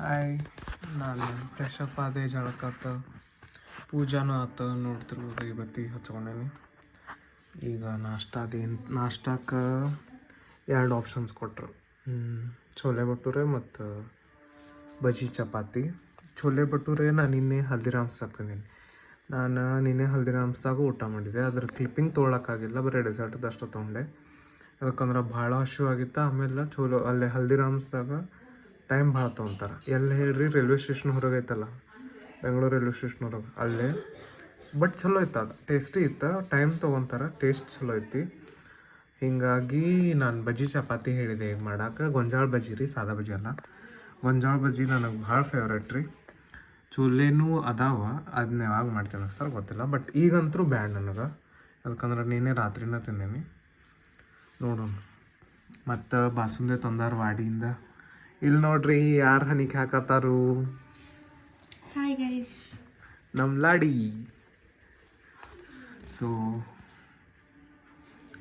Hi, ನಾನು fresh up ಆದೆ, ಜಳಕಾತ, ಪೂಜಾನೂ ಆತ. ನೋಡ್ತಿರ್ಬೋದು ಬತ್ತಿ ಹಚ್ಕೊಂಡೇನಿ. ಈಗ ನಾಷ್ಟಕ್ಕೆ 2 ಆಪ್ಷನ್ಸ್ ಕೊಟ್ಟರು. ಛೋಲೆ ಭಟೂರೆ ಮತ್ತು ಬಜ್ಜಿ ಚಪಾತಿ. ಛೋಲೆ ಭಟೂರೆ ನಾನು ನಿನ್ನೆ ಹಲ್ದಿರಾಮ್ಸ್ದಾಗ ತಂದೀನಿ. ನಾನು ನಿನ್ನೆ ಹಲ್ದಿರಾಮ್ಸ್ದಾಗ ಊಟ ಮಾಡಿದ್ದೆ. ಅದ್ರ ಕ್ಲಿಪ್ಪಿಂಗ್ ತೊಗೊಳಕ್ಕಾಗಿಲ್ಲ, ಬರೀ ಡೆಸರ್ಟ್ದಷ್ಟು ತೊಗೊಂಡೆ. ಯಾಕಂದ್ರೆ ಭಾಳ ಹಸಿವಾಗಿತ್ತು. ಆಮೇಲೆ ಅಲ್ಲೇ ಹಲ್ದಿರಾಮ್ಸ್ದಾಗ ಟೈಮ್ ಭಾಳ ತೊಗೊತಾರೆ. ಎಲ್ಲಿ ಹೇಳ್ರಿ, ರೈಲ್ವೆ ಸ್ಟೇಷನ್ ಹೊರಗೆ ಐತಲ್ಲ, ಬೆಂಗಳೂರು ರೈಲ್ವೆ ಸ್ಟೇಷನ್ ಹೊರಗೆ, ಅಲ್ಲೇ. ಬಟ್ ಚಲೋ ಇತ್ತು, ಅದು ಟೇಸ್ಟಿ ಇತ್ತು. ಟೈಮ್ ತೊಗೊತಾರೆ, ಟೇಸ್ಟ್ ಚಲೋ ಐತಿ. ಹೀಗಾಗಿ ನಾನು ಬಜ್ಜಿ ಚಪಾತಿ ಹೇಳಿದೆ ಈಗ ಮಾಡೋಕೆ. ಗೊಂಜಾಳ ಬಜ್ಜಿ ರೀ, ಸಾದಾ ಬಜ್ಜಿ ಅಲ್ಲ. ಗೊಂಜಾಳ ಬಜ್ಜಿ ನನಗೆ ಭಾಳ ಫೇವ್ರೇಟ್ ರೀ. ಚೂಲ್ಲೇನೂ ಅದಾವ, ಅದನ್ನ ಯಾವಾಗ ಮಾಡ್ತೀನಿ ಸರ್ ಗೊತ್ತಿಲ್ಲ. ಬಟ್ ಈಗಂತೂ ಬ್ಯಾಡ್ ನನಗೆ, ಯಾಕಂದ್ರೆ ನೀನೇ ರಾತ್ರಿನ ತಿಂದೀನಿ. ನೋಡೋಣ. ಮತ್ತು ಬಾಸುಂದೆ ತಂದಾರ ವಾಡಿಯಿಂದ. ಇಲ್ಲಿ ನೋಡ್ರಿ ಯಾರು ಹನಿಕೆ ಹಾಕತ್ತಾರು. ಹಾಯ್ ಗೈಸ್, ನಮ್ಮ ಲಾಡಿ. ಸೊ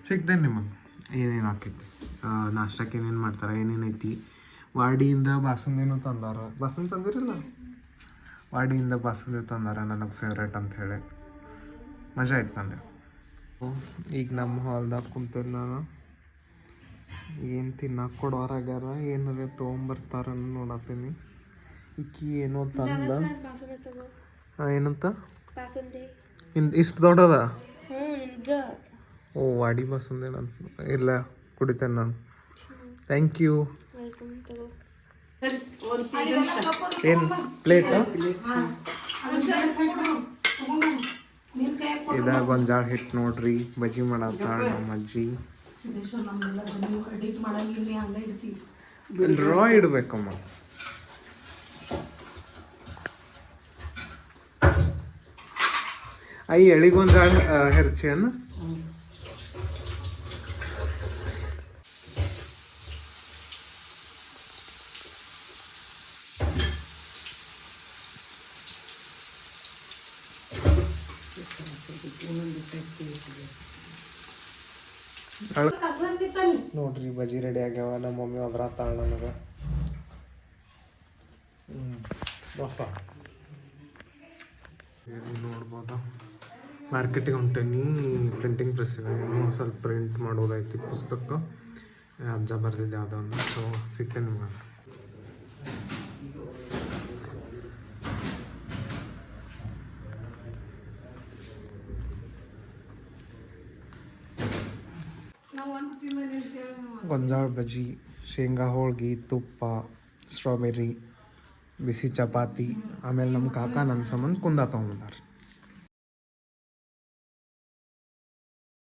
ಸಿಗ್ತೇನೆ ನಿಮಗೆ ಏನೇನು ಹಾಕೈತಿ, ನಾಷ್ಟಕ್ಕೆ ಏನೇನು ಮಾಡ್ತಾರೆ, ಏನೇನೈತಿ. ವಾಡಿಯಿಂದ ಬಾಸುಂದಿನೂ ತಂದಾರ. ಬಾಸುಂದಿ ತಂದಿರಲ್ಲ, ವಾಡಿಯಿಂದ ಬಾಸುಂದಿ ತಂದಾರ. ನನಗೆ ಫೇವ್ರೇಟ್ ಅಂಥೇಳಿ ಮಜಾ ಆಯ್ತು ನಂದು. ಈಗ ನಮ್ಮ ಹಾಲ್ದಾಗ ಕುಂತೇನೆ ನಾನು. ಏನು ತಿನ್ನಕ್ಕೆ ಕೊಡೋರಾಗ್ಯಾರ, ಏನಾರ ತೊಗೊಂಬರ್ತಾರ ನೋಡತ್ತೀನಿ. ಈಕಿ ಏನೋ ತಂದ. ಏನಂತ ಇಷ್ಟು ದೊಡ್ಡದ? ಓ, ವಾಡಿ ಬಾಸುಂದೆ. ನಾನು ಇಲ್ಲ ಕುಡಿತೇನೆ ನಾನು. Thank you. ಏನು ಪ್ಲೇಟ್? ಇದಾಗ ಗೊಂಜಾಳ ಹಿಟ್ಟು ನೋಡ್ರಿ, ಬಜ್ಜಿ ಮಾಡತ್ತಾಳ ನಮ್ಮ ಅಜ್ಜಿ. ರಾ ಇಡ್ಬೇಕಮ್ಮ. ಐ ಎಳಿಗೊಂಜಾಳ ಹೆರ್ಚಿಯನ್ನು ನೋಡ್ರಿ, ಬಜ್ಜಿ ರೆಡಿ ಆಗ್ಯಾವ. ನಮ್ಮ ಮಮ್ಮಿ ಒದ್ರಾತಾಳ ನನಗೆ. ನೋಡ್ಬೋದ, ಮಾರ್ಕೆಟಿಗೆ ಹೊಂಟೇನಿ. ಪ್ರಿಂಟಿಂಗ್ ಪ್ರೆಸ್ಸಿಗೆ ಇನ್ನೂ ಸ್ವಲ್ಪ ಪ್ರಿಂಟ್ ಮಾಡೋದೈತಿ ಪುಸ್ತಕ. ಅಜ್ಜ ಬರ್ದಿದ್ದೆ ಯಾವುದೋ ಒಂದು. ಸೊ ಸಿಗ್ತೇನೆ ನಿಮಗೆ. ಗೊಂಜಾಳ ಬಜ್ಜಿ, ಶೇಂಗಾ ಹೋಳ್ಗೆ, ತುಪ್ಪ, ಸ್ಟ್ರಾಬೆರಿ, ಬಿಸಿ ಚಪಾತಿ. ಆಮೇಲೆ ನಮ್ಮ ಕಾಕ ನನ್ನ ಸಂಬಂಧ ಕುಂದ ತೊಗೊಂಬಂದಾರ.